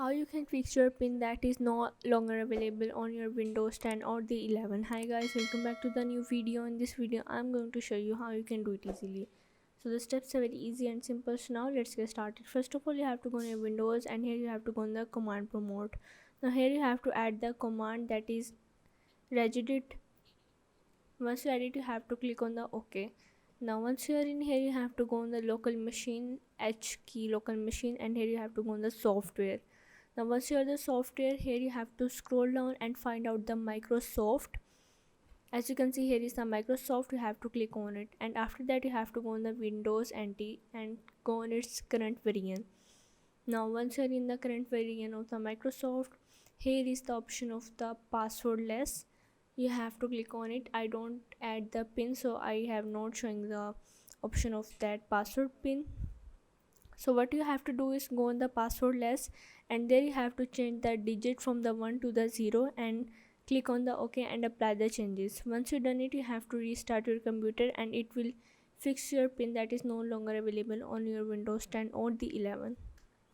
how you can fix your pin that is no longer available on your Windows 10 or the 11. Hi guys, welcome back to the new video. In this video I'm going to show you how you can do it easily. So the steps are very easy and simple. So now let's get started. First of all, you have to go on your Windows, and here you have to go in the command prompt. Now here you have to add the command that is regedit. Once you add it, you have to click on the OK. Now once you are in here, you have to go on the local machine, H key local machine, and here you have to go on the software. Now once you are the software, here you have to scroll down and find out the Microsoft. As you can see, here is the Microsoft. You have to click on it, and after that you have to go on the Windows NT and go on its current variant. Now once you are in the current variant of the Microsoft, here is the option of the passwordless. You have to click on it. I don't add the pin, so I have not showing the option of that password pin. So what you have to do is go on the passwordless, and there you have to change the digit from the 1 to the 0 and click on the OK and apply the changes. Once you done it, you have to restart your computer and it will fix your pin that is no longer available on your Windows 10 or the 11.